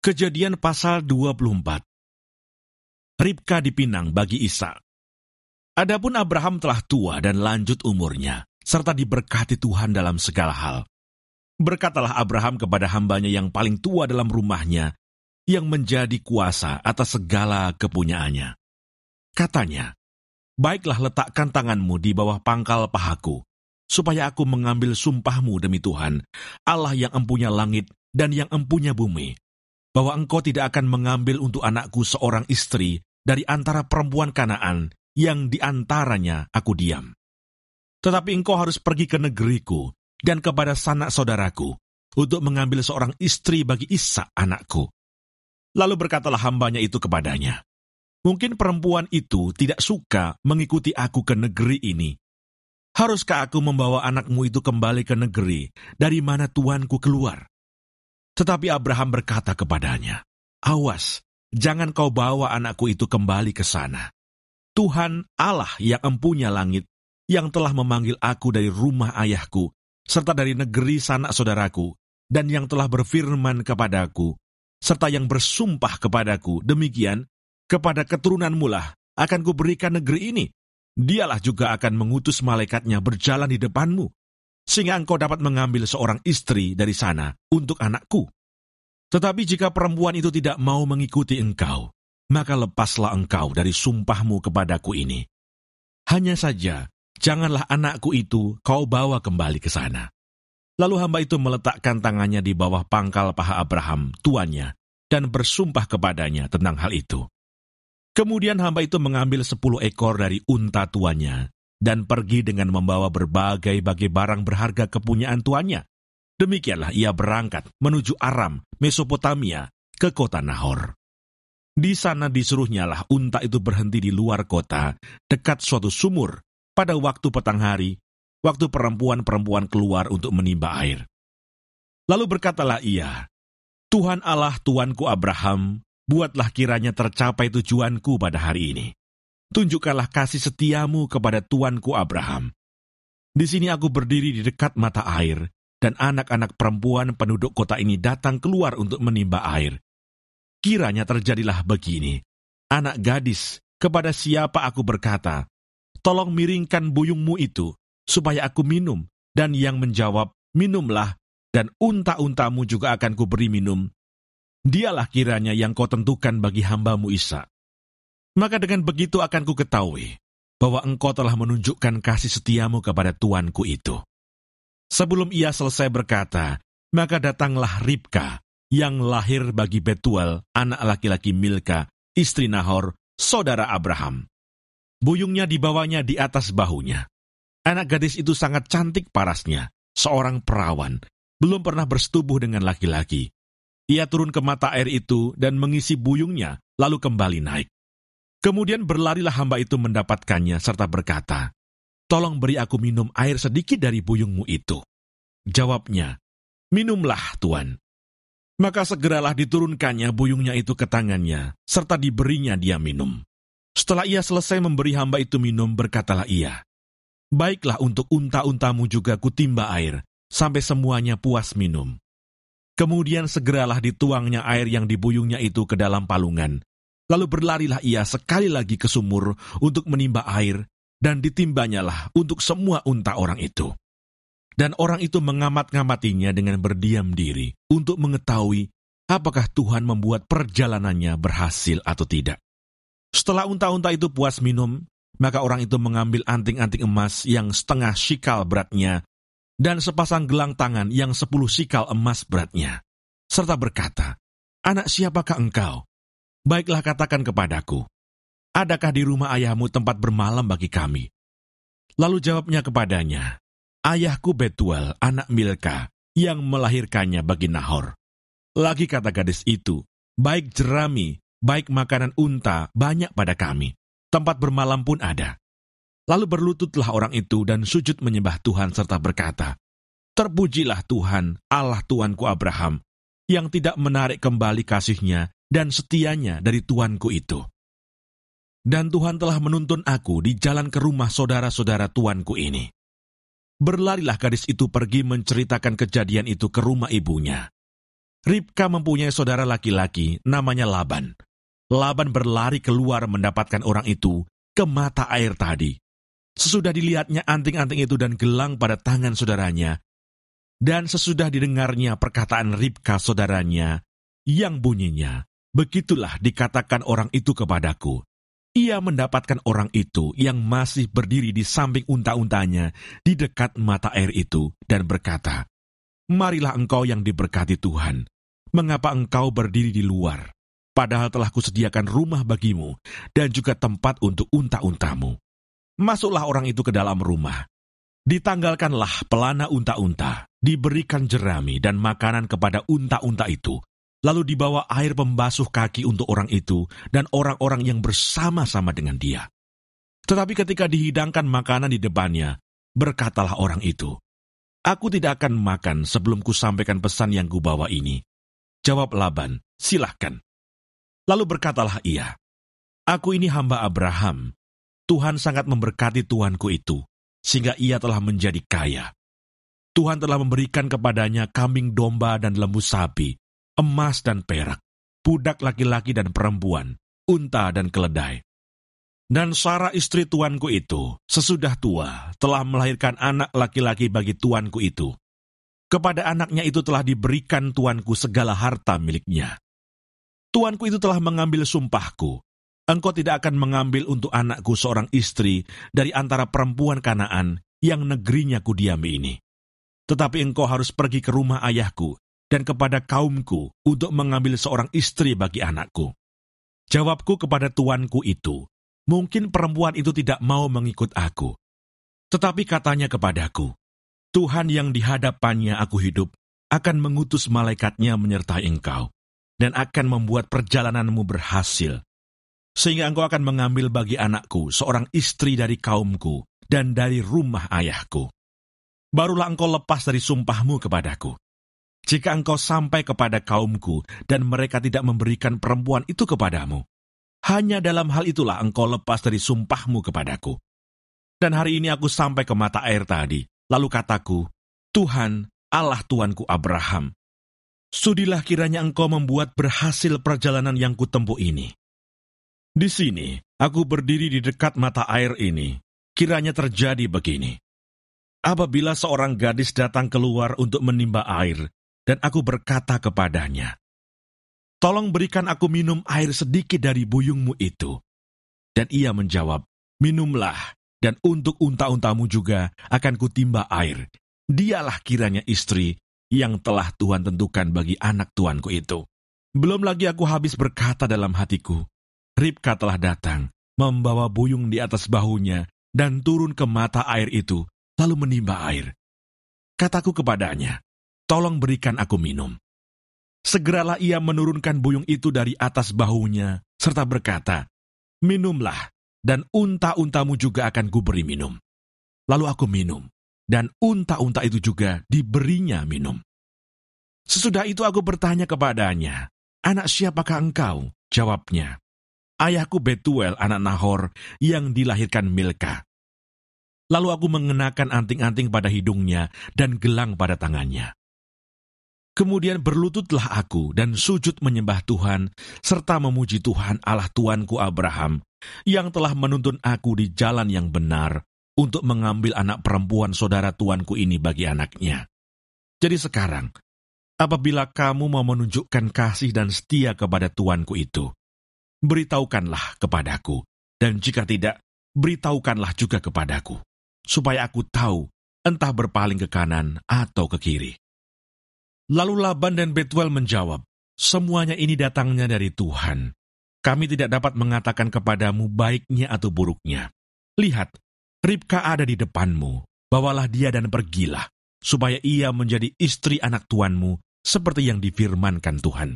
Kejadian pasal 24. Ribka dipinang bagi Ishak. Adapun Abraham telah tua dan lanjut umurnya, serta diberkati Tuhan dalam segala hal. Berkatalah Abraham kepada hambanya yang paling tua dalam rumahnya, yang menjadi kuasa atas segala kepunyaannya. Katanya, "Baiklah, letakkan tanganmu di bawah pangkal pahaku, supaya aku mengambil sumpahmu demi Tuhan, Allah yang empunya langit dan yang empunya bumi, bahwa engkau tidak akan mengambil untuk anakku seorang istri dari antara perempuan Kanaan yang di antaranya aku diam. Tetapi engkau harus pergi ke negeriku dan kepada sanak saudaraku untuk mengambil seorang istri bagi Ishak anakku." Lalu berkatalah hambanya itu kepadanya, "Mungkin perempuan itu tidak suka mengikuti aku ke negeri ini. Haruskah aku membawa anakmu itu kembali ke negeri dari mana tuanku keluar?" Tetapi Abraham berkata kepadanya, "Awas, jangan kau bawa anakku itu kembali ke sana. Tuhan Allah yang empunya langit, yang telah memanggil aku dari rumah ayahku, serta dari negeri sanak saudaraku, dan yang telah berfirman kepadaku, serta yang bersumpah kepadaku, demikian, kepada keturunanmu lah akan kuberikan negeri ini. Dialah juga akan mengutus malaikatnya berjalan di depanmu, sehingga engkau dapat mengambil seorang istri dari sana untuk anakku. Tetapi jika perempuan itu tidak mau mengikuti engkau, maka lepaslah engkau dari sumpahmu kepadaku ini. Hanya saja, janganlah anakku itu kau bawa kembali ke sana." Lalu hamba itu meletakkan tangannya di bawah pangkal paha Abraham, tuannya, dan bersumpah kepadanya tentang hal itu. Kemudian hamba itu mengambil 10 ekor dari unta tuannya, dan pergi dengan membawa berbagai barang berharga kepunyaan tuannya. Demikianlah ia berangkat menuju Aram, Mesopotamia, ke kota Nahor. Di sana disuruhnyalah unta itu berhenti di luar kota, dekat suatu sumur, pada waktu petang hari, waktu perempuan-perempuan keluar untuk menimba air. Lalu berkatalah ia, "Tuhan Allah tuanku Abraham, buatlah kiranya tercapai tujuanku pada hari ini. Tunjukkanlah kasih setiamu kepada tuanku Abraham. Di sini aku berdiri di dekat mata air, dan anak-anak perempuan penduduk kota ini datang keluar untuk menimba air. Kiranya terjadilah begini, anak gadis, kepada siapa aku berkata, 'Tolong miringkan buyungmu itu, supaya aku minum,' dan yang menjawab, 'Minumlah, dan unta-untamu juga akan kuberi minum,' dialah kiranya yang kau tentukan bagi hambamu Ishak. Maka dengan begitu akan ku ketahui bahwa engkau telah menunjukkan kasih setiamu kepada tuanku itu." Sebelum ia selesai berkata, maka datanglah Ribka, yang lahir bagi Betuel, anak laki-laki Milka, istri Nahor, saudara Abraham. Buyungnya dibawanya di atas bahunya. Anak gadis itu sangat cantik parasnya, seorang perawan, belum pernah bersetubuh dengan laki-laki. Ia turun ke mata air itu dan mengisi buyungnya, lalu kembali naik. Kemudian berlarilah hamba itu mendapatkannya, serta berkata, "Tolong beri aku minum air sedikit dari buyungmu itu." Jawabnya, "Minumlah, Tuan." Maka segeralah diturunkannya buyungnya itu ke tangannya, serta diberinya dia minum. Setelah ia selesai memberi hamba itu minum, berkatalah ia, "Baiklah, untuk unta-untamu juga kutimba air, sampai semuanya puas minum." Kemudian segeralah dituangnya air yang di buyungnya itu ke dalam palungan. Lalu berlarilah ia sekali lagi ke sumur untuk menimba air, dan ditimbanyalah untuk semua unta orang itu. Dan orang itu mengamat-ngamatinya dengan berdiam diri, untuk mengetahui apakah Tuhan membuat perjalanannya berhasil atau tidak. Setelah unta-unta itu puas minum, maka orang itu mengambil anting-anting emas yang 1/2 shikal beratnya, dan sepasang gelang tangan yang 10 shikal emas beratnya, serta berkata, "Anak siapakah engkau? Baiklah, katakan kepadaku, adakah di rumah ayahmu tempat bermalam bagi kami?" Lalu jawabnya kepadanya, "Ayahku Betuel, anak Milka, yang melahirkannya bagi Nahor." Lagi kata gadis itu, "Baik jerami, baik makanan unta banyak pada kami, tempat bermalam pun ada." Lalu berlututlah orang itu dan sujud menyembah Tuhan serta berkata, "Terpujilah Tuhan, Allah tuanku Abraham, yang tidak menarik kembali kasih-Nya dan setianya dari tuanku itu. Dan Tuhan telah menuntun aku di jalan ke rumah saudara-saudara tuanku ini." Berlarilah gadis itu pergi menceritakan kejadian itu ke rumah ibunya. Ribka mempunyai saudara laki-laki namanya Laban. Laban berlari keluar mendapatkan orang itu ke mata air tadi. Sesudah dilihatnya anting-anting itu dan gelang pada tangan saudaranya, dan sesudah didengarnya perkataan Ribka saudaranya, yang bunyinya, begitulah dikatakan orang itu kepadaku. Ia mendapatkan orang itu yang masih berdiri di samping unta-untanya di dekat mata air itu dan berkata, "Marilah engkau yang diberkati Tuhan. Mengapa engkau berdiri di luar? Padahal telah kusediakan rumah bagimu dan juga tempat untuk unta-untamu." Masuklah orang itu ke dalam rumah. Ditanggalkanlah pelana unta-unta, diberikan jerami dan makanan kepada unta-unta itu. Lalu dibawa air pembasuh kaki untuk orang itu dan orang-orang yang bersama-sama dengan dia. Tetapi ketika dihidangkan makanan di depannya, berkatalah orang itu, "Aku tidak akan makan sebelum kusampaikan pesan yang kubawa ini." Jawab Laban, "Silahkan." Lalu berkatalah ia, "Aku ini hamba Abraham. Tuhan sangat memberkati tuanku itu, sehingga ia telah menjadi kaya. Tuhan telah memberikan kepadanya kambing domba dan lembu sapi, emas dan perak, budak laki-laki dan perempuan, unta dan keledai. Dan Sara istri tuanku itu, sesudah tua, telah melahirkan anak laki-laki bagi tuanku itu. Kepada anaknya itu telah diberikan tuanku segala harta miliknya. Tuanku itu telah mengambil sumpahku, engkau tidak akan mengambil untuk anakku seorang istri dari antara perempuan Kanaan yang negerinya kudiami ini. Tetapi engkau harus pergi ke rumah ayahku dan kepada kaumku untuk mengambil seorang istri bagi anakku." Jawabku kepada tuanku itu, "Mungkin perempuan itu tidak mau mengikut aku." Tetapi katanya kepadaku, "Tuhan yang di hadapannya aku hidup akan mengutus malaikatnya menyertai engkau, dan akan membuat perjalananmu berhasil, sehingga engkau akan mengambil bagi anakku seorang istri dari kaumku dan dari rumah ayahku. Barulah engkau lepas dari sumpahmu kepadaku. Jika engkau sampai kepada kaumku dan mereka tidak memberikan perempuan itu kepadamu, hanya dalam hal itulah engkau lepas dari sumpahmu kepadaku. Dan hari ini aku sampai ke mata air tadi, lalu kataku, Tuhan, Allah tuanku Abraham, sudilah kiranya engkau membuat berhasil perjalanan yang kutempuh ini. Di sini, aku berdiri di dekat mata air ini, kiranya terjadi begini. Apabila seorang gadis datang keluar untuk menimba air, dan aku berkata kepadanya, "Tolong berikan aku minum air sedikit dari buyungmu itu." Dan ia menjawab, "Minumlah, dan untuk unta-untamu juga akan kutimba air." Dialah kiranya istri yang telah Tuhan tentukan bagi anak tuanku itu. Belum lagi aku habis berkata dalam hatiku, Ribka telah datang, membawa buyung di atas bahunya, dan turun ke mata air itu, lalu menimba air. Kataku kepadanya, "Tolong berikan aku minum." Segeralah ia menurunkan buyung itu dari atas bahunya, serta berkata, "Minumlah, dan unta-untamu juga akan kuberi minum." Lalu aku minum, dan unta-unta itu juga diberinya minum. Sesudah itu aku bertanya kepadanya, "Anak siapakah engkau?" Jawabnya, "Ayahku Betuel anak Nahor yang dilahirkan Milka." Lalu aku mengenakan anting-anting pada hidungnya dan gelang pada tangannya. Kemudian berlututlah aku dan sujud menyembah Tuhan, serta memuji Tuhan Allah tuanku Abraham, yang telah menuntun aku di jalan yang benar, untuk mengambil anak perempuan saudara tuanku ini bagi anaknya. Jadi sekarang, apabila kamu mau menunjukkan kasih dan setia kepada tuanku itu, beritahukanlah kepadaku, dan jika tidak, beritahukanlah juga kepadaku, supaya aku tahu entah berpaling ke kanan atau ke kiri." Lalu Laban dan Betuel menjawab, "Semuanya ini datangnya dari Tuhan. Kami tidak dapat mengatakan kepadamu baiknya atau buruknya. Lihat, Ribka ada di depanmu, bawalah dia dan pergilah, supaya ia menjadi istri anak tuanmu, seperti yang difirmankan Tuhan."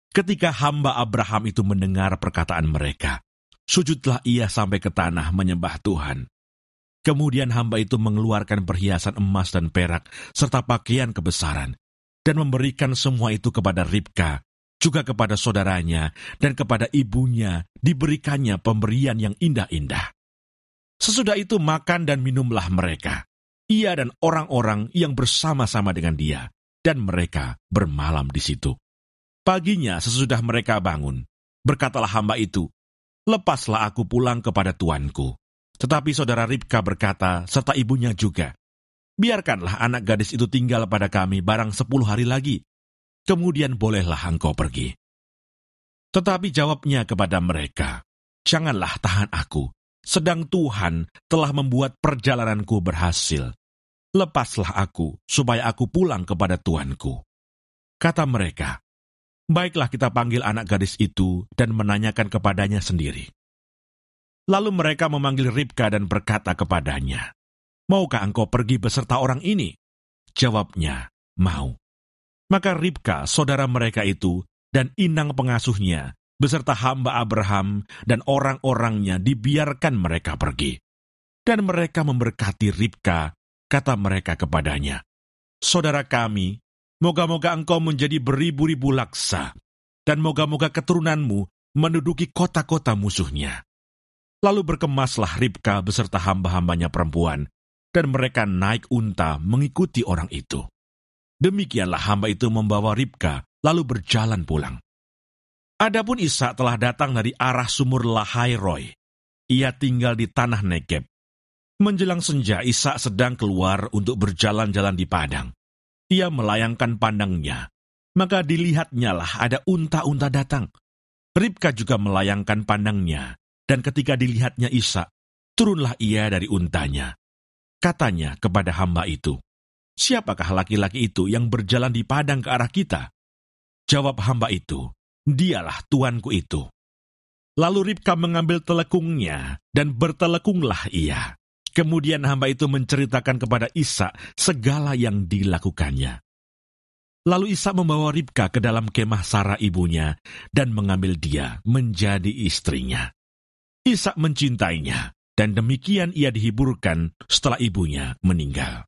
Ketika hamba Abraham itu mendengar perkataan mereka, sujudlah ia sampai ke tanah menyembah Tuhan. Kemudian hamba itu mengeluarkan perhiasan emas dan perak, serta pakaian kebesaran, dan memberikan semua itu kepada Ribka, juga kepada saudaranya, dan kepada ibunya diberikannya pemberian yang indah-indah. Sesudah itu makan dan minumlah mereka, ia dan orang-orang yang bersama-sama dengan dia, dan mereka bermalam di situ. Paginya sesudah mereka bangun, berkatalah hamba itu, "Lepaslah aku pulang kepada tuanku." Tetapi saudara Ribka berkata, serta ibunya juga, "Biarkanlah anak gadis itu tinggal pada kami barang 10 hari lagi, kemudian bolehlah engkau pergi." Tetapi jawabnya kepada mereka, "Janganlah tahan aku, sedang Tuhan telah membuat perjalananku berhasil. Lepaslah aku, supaya aku pulang kepada tuanku." Kata mereka, "Baiklah, kita panggil anak gadis itu dan menanyakan kepadanya sendiri." Lalu mereka memanggil Ribka dan berkata kepadanya, "Maukah engkau pergi beserta orang ini?" Jawabnya, "Mau." Maka Ribka, saudara mereka itu, dan inang pengasuhnya, beserta hamba Abraham dan orang-orangnya dibiarkan mereka pergi. Dan mereka memberkati Ribka, kata mereka kepadanya, "Saudara kami, moga-moga engkau menjadi beribu-ribu laksa, dan moga-moga keturunanmu menduduki kota-kota musuhnya." Lalu berkemaslah Ribka beserta hamba-hambanya perempuan, dan mereka naik unta mengikuti orang itu. Demikianlah hamba itu membawa Ribka, lalu berjalan pulang. Adapun Ishak telah datang dari arah sumur Lahai-roi. Ia tinggal di tanah Negeb. Menjelang senja, Ishak sedang keluar untuk berjalan-jalan di padang. Ia melayangkan pandangnya, maka dilihatnyalah ada unta-unta datang. Ribka juga melayangkan pandangnya, dan ketika dilihatnya Ishak, turunlah ia dari untanya. Katanya kepada hamba itu, "Siapakah laki-laki itu yang berjalan di padang ke arah kita?" Jawab hamba itu, "Dialah tuanku itu." Lalu Ribka mengambil telekungnya, dan bertelekunglah ia. Kemudian hamba itu menceritakan kepada Ishak segala yang dilakukannya. Lalu Ishak membawa Ribka ke dalam kemah Sara ibunya, dan mengambil dia menjadi istrinya. Ishak mencintainya, dan demikian ia dihiburkan setelah ibunya meninggal.